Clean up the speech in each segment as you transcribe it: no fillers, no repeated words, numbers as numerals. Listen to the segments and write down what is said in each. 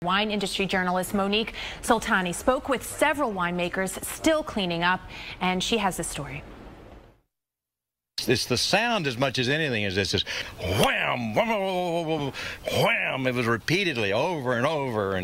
Wine industry journalist Monique Soltani spoke with several winemakers still cleaning up, and she has this story. It's the sound as much as anything is this wham, wham, wham. It was repeatedly over and over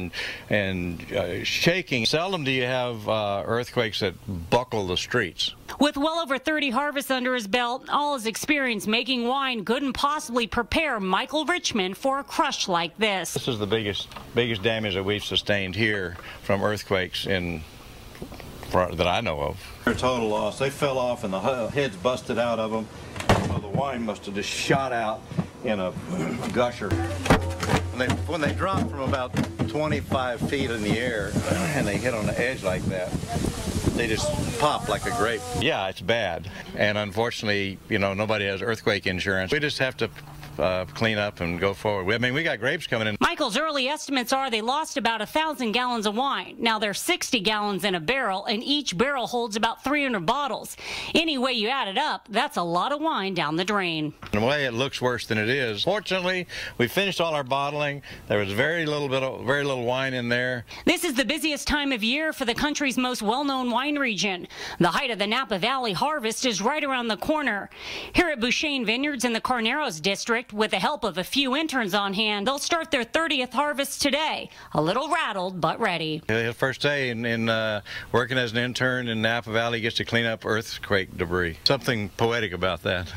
and shaking. Seldom do you have earthquakes that buckle the streets. With well over 30 harvests under his belt, all his experience making wine couldn't possibly prepare Michael Richmond for a crush like this. This is the biggest damage that we've sustained here from earthquakes that I know of. They're a total loss. They fell off and the heads busted out of them. So the wine must have just shot out in a gusher. When they drop from about 25 feet in the air and they hit on the edge like that, they just pop like a grape. Yeah, it's bad. And unfortunately, you know, nobody has earthquake insurance. We just have to clean up and go forward. I mean, we got grapes coming in. Michael's early estimates are they lost about 1,000 gallons of wine. Now there's 60 gallons in a barrel, and each barrel holds about 300 bottles. Any way you add it up, that's a lot of wine down the drain. In a way, it looks worse than it is. Fortunately, we finished all our bottling. There was very little wine in there. This is the busiest time of year for the country's most well-known wine region. The height of the Napa Valley harvest is right around the corner. Here at Bouchain Vineyards in the Carneros district, with the help of a few interns on hand, they'll start their 30th harvest today. A little rattled, but ready. The first day in working as an intern in Napa Valley, gets to clean up earthquake debris. Something poetic about that.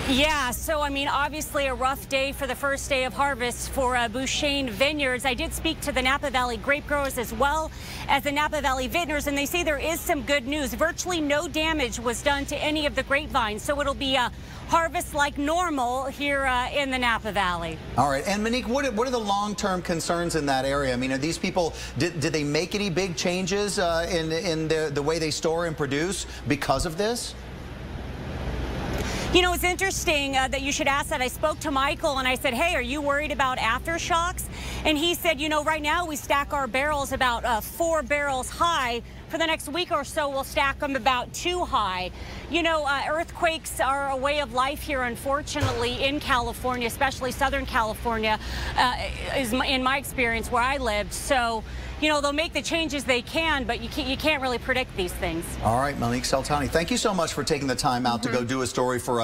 Yeah, so I mean, obviously a rough day for the first day of harvest for Bouchain Vineyards. I did speak to the Napa Valley grape growers as well as the Napa Valley vintners, and they say there is some good news. Virtually no damage was done to any of the grapevines, so it'll be a harvest like normal here in the Napa Valley. All right, and Monique, what are the long-term concerns in that area? I mean, are these people, did they make any big changes in the way they store and produce because of this? You know, it's interesting that you should ask that. I spoke to Michael and I said, hey, are you worried about aftershocks? And he said, you know, right now we stack our barrels about 4 barrels high. For the next week or so, we'll stack them about 2 high. You know, earthquakes are a way of life here, unfortunately, in California, especially Southern California, in my experience where I lived. So, you know, they'll make the changes they can, but you can't really predict these things. All right, Monique Soltani, thank you so much for taking the time out to go do a story for us.